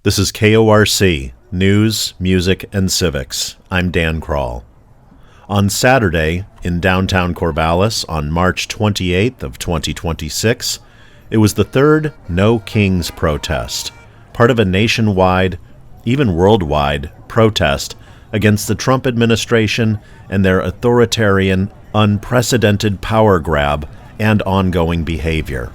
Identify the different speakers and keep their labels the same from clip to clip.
Speaker 1: This is KORC, News, Music, and Civics. I'm Dan Crall. On Saturday, in downtown Corvallis, on March 28th of 2026, it was the third No Kings protest, part of a nationwide, even worldwide, protest against the Trump administration and their authoritarian, unprecedented power grab and ongoing behavior.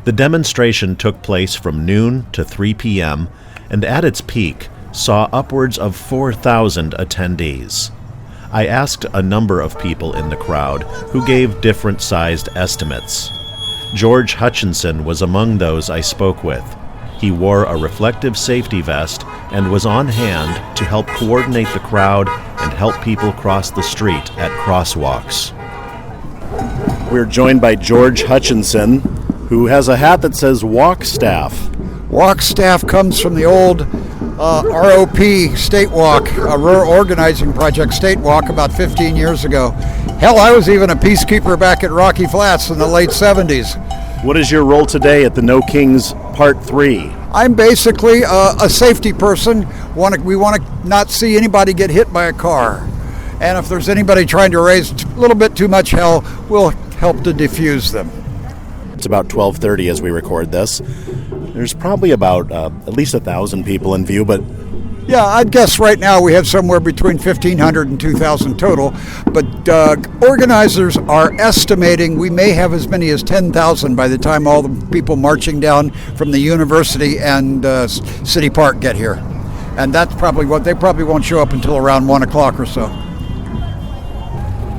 Speaker 1: The demonstration took place from noon to 3 p.m. and at its peak saw upwards of 4,000 attendees. I asked a number of people in the crowd who gave different-sized estimates. George Hutchinson was among those I spoke with. He wore a reflective safety vest and was on hand to help coordinate the crowd and help people cross the street at crosswalks. We're joined by George Hutchinson, who has a hat that says Walk Staff.
Speaker 2: Walk Staff comes from the old ROP State Walk, a Rural Organizing Project State Walk about 15 years ago. Hell, I was even a peacekeeper back at Rocky Flats in the late 70s.
Speaker 1: What is your role today at the No Kings Part 3?
Speaker 2: I'm basically a safety person. We want to not see anybody get hit by a car. And if there's anybody trying to raise a little bit too much hell, we'll help to defuse them.
Speaker 1: It's about 12:30 as we record this. There's probably about at least 1,000 people in view, but...
Speaker 2: Yeah, I'd guess right now we have somewhere between 1,500 and 2,000 total, but organizers are estimating we may have as many as 10,000 by the time all the people marching down from the university and City Park get here. And that's probably what they probably won't show up until around 1 o'clock or so.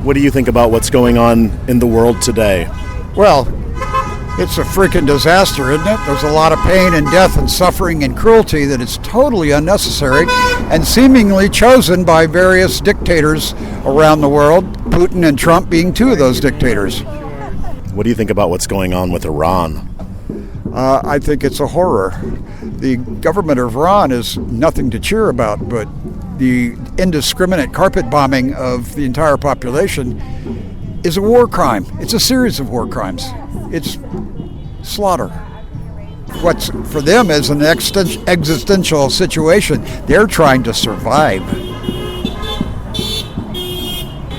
Speaker 1: What do you think about what's going on in the world today?
Speaker 2: Well, it's a freaking disaster, isn't it? There's a lot of pain and death and suffering and cruelty that is totally unnecessary and seemingly chosen by various dictators around the world, Putin and Trump being two of those dictators.
Speaker 1: What do you think about what's going on with Iran?
Speaker 2: I think it's a horror. The government of Iran is nothing to cheer about, but the indiscriminate carpet bombing of the entire population is a war crime. It's a series of war crimes. It's slaughter. What's for them is an existential situation. They're trying to survive.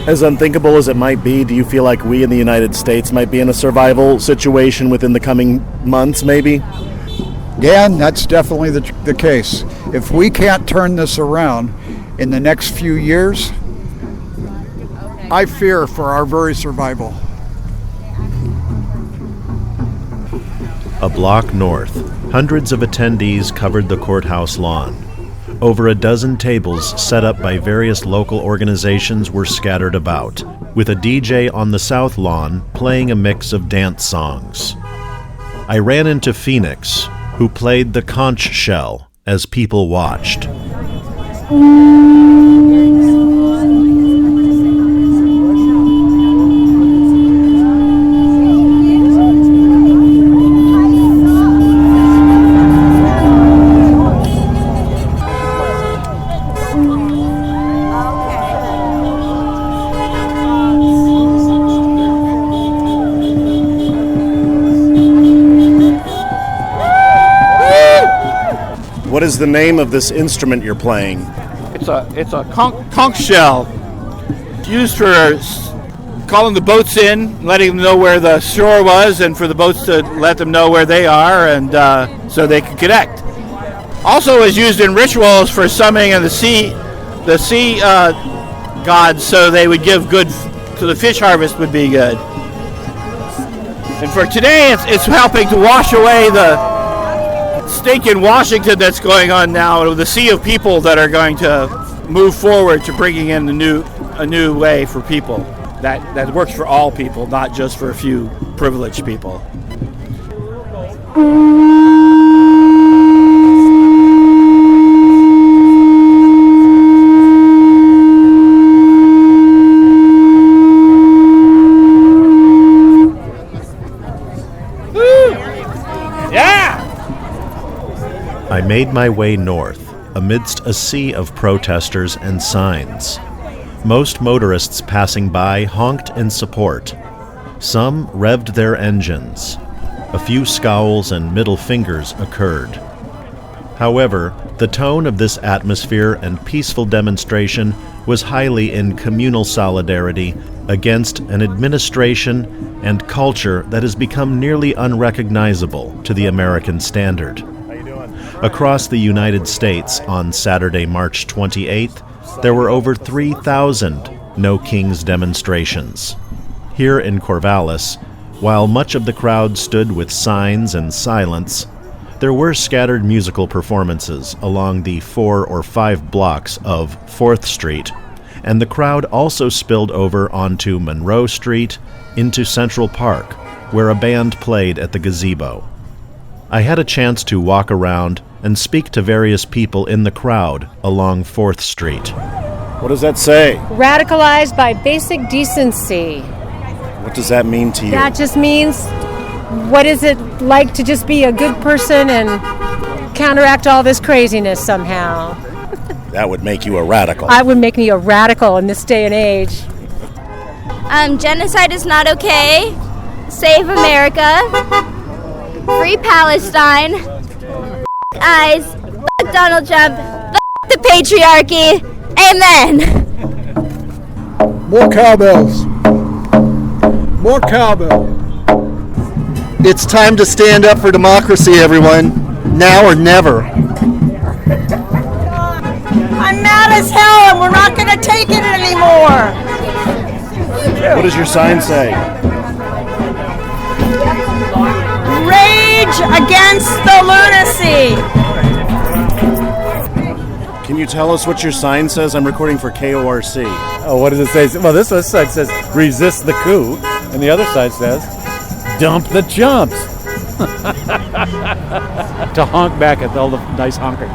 Speaker 1: As unthinkable as it might be, do you feel like we in the United States might be in a survival situation within the coming months, maybe?
Speaker 2: Dan, that's definitely the case. If we can't turn this around in the next few years, I fear for our very survival.
Speaker 1: A block north, hundreds of attendees covered the courthouse lawn. Over a dozen tables set up by various local organizations were scattered about, with a DJ on the south lawn playing a mix of dance songs. I ran into Phoenix, who played the conch shell as people watched. What is the name of this instrument you're playing?
Speaker 3: It's a conch shell. It's used for calling the boats in, letting them know where the shore was, and for the boats to let them know where they are, and so they can connect. Also is used in rituals for summoning of the sea gods, so they would give good, so the fish harvest would be good. And for today, it's helping to wash away the stink in Washington that's going on now, the sea of people that are going to move forward to bringing in a new way for people that works for all people, not just for a few privileged people.
Speaker 1: I made my way north, amidst a sea of protesters and signs. Most motorists passing by honked in support. Some revved their engines. A few scowls and middle fingers occurred. However, the tone of this atmosphere and peaceful demonstration was highly in communal solidarity against an administration and culture that has become nearly unrecognizable to the American standard. Across the United States on Saturday, March 28th, there were over 3,000 No Kings demonstrations. Here in Corvallis, while much of the crowd stood with signs and silence, there were scattered musical performances along the 4 or 5 blocks of 4th Street, and the crowd also spilled over onto Monroe Street into Central Park, where a band played at the gazebo. I had a chance to walk around and speak to various people in the crowd along 4th Street.
Speaker 4: What does that say?
Speaker 5: Radicalized by basic decency.
Speaker 4: What does that mean to you?
Speaker 5: That just means, what is it like to just be a good person and counteract all this craziness somehow?
Speaker 4: That would make you a radical.
Speaker 5: That would make me a radical in this day and age.
Speaker 6: Genocide is not okay. Save America. Free Palestine. Eyes. Donald Trump. The patriarchy. Amen.
Speaker 2: More cowbells. More cowbell.
Speaker 7: It's time to stand up for democracy, everyone. Now or never.
Speaker 8: I'm mad as hell and we're not going to take it anymore.
Speaker 4: What does your sign say?
Speaker 8: Rage against the lunacy.
Speaker 4: Can you tell us what your sign says? I'm recording for KORC.
Speaker 9: Oh, what does it say? Well, this side says resist the coup, and the other side says dump the chumps. To honk back at all the nice honking.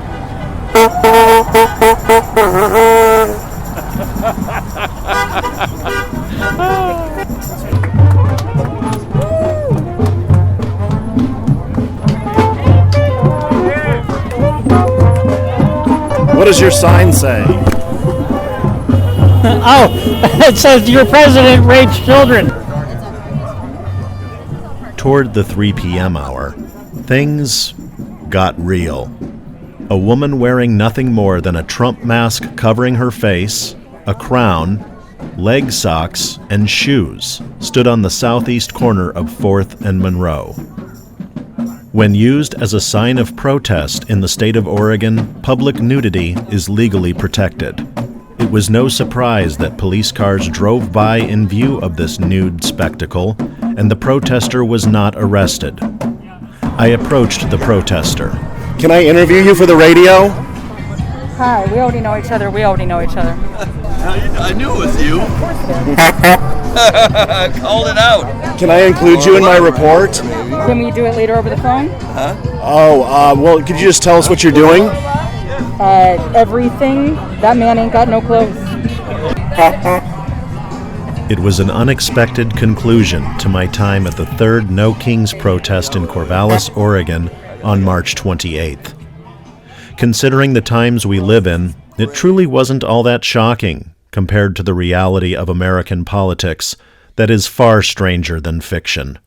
Speaker 4: What does your sign say?
Speaker 10: Oh, it says your president rapes children.
Speaker 1: Toward the 3 p.m. hour, things got real. A woman wearing nothing more than a Trump mask covering her face, a crown, leg socks, and shoes stood on the southeast corner of 4th and Monroe. When used as a sign of protest in the state of Oregon, public nudity is legally protected. It was no surprise that police cars drove by in view of this nude spectacle, and the protester was not arrested. I approached the protester.
Speaker 4: Can I interview you for the radio?
Speaker 5: Hi, we already know each other.
Speaker 11: I knew it was you. Called it out.
Speaker 4: Can I include you in my report?
Speaker 5: Can we do it later over the phone?
Speaker 4: Well, could you just tell us what you're doing?
Speaker 5: Everything. That man ain't got no clothes.
Speaker 1: It was an unexpected conclusion to my time at the 3rd No Kings protest in Corvallis, Oregon on March 28th. Considering the times we live in, it truly wasn't all that shocking compared to the reality of American politics that is far stranger than fiction.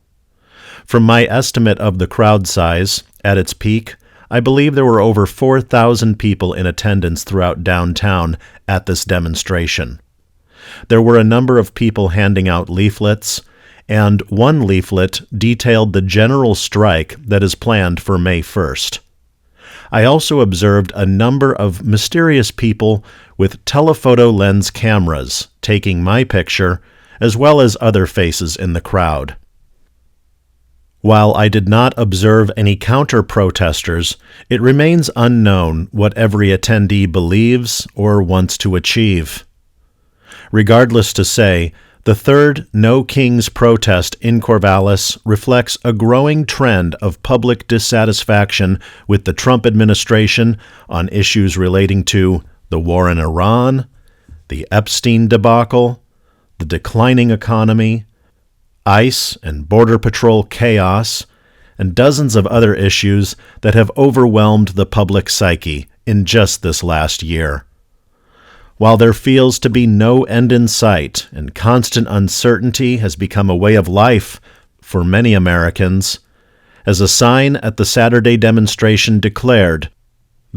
Speaker 1: From my estimate of the crowd size, at its peak, I believe there were over 4,000 people in attendance throughout downtown at this demonstration. There were a number of people handing out leaflets, and one leaflet detailed the general strike that is planned for May 1st. I also observed a number of mysterious people with telephoto lens cameras taking my picture, as well as other faces in the crowd. While I did not observe any counter-protesters, it remains unknown what every attendee believes or wants to achieve. Regardless to say, the 3rd No Kings protest in Corvallis reflects a growing trend of public dissatisfaction with the Trump administration on issues relating to the war in Iran, the Epstein debacle, the declining economy, ICE and Border Patrol chaos, and dozens of other issues that have overwhelmed the public psyche in just this last year. While there feels to be no end in sight and constant uncertainty has become a way of life for many Americans, as a sign at the Saturday demonstration declared,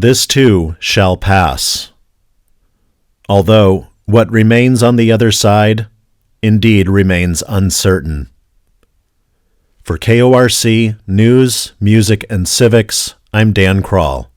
Speaker 1: This too shall pass. Although what remains on the other side indeed remains uncertain. For KORC News, Music, and Civics, I'm Dan Crall.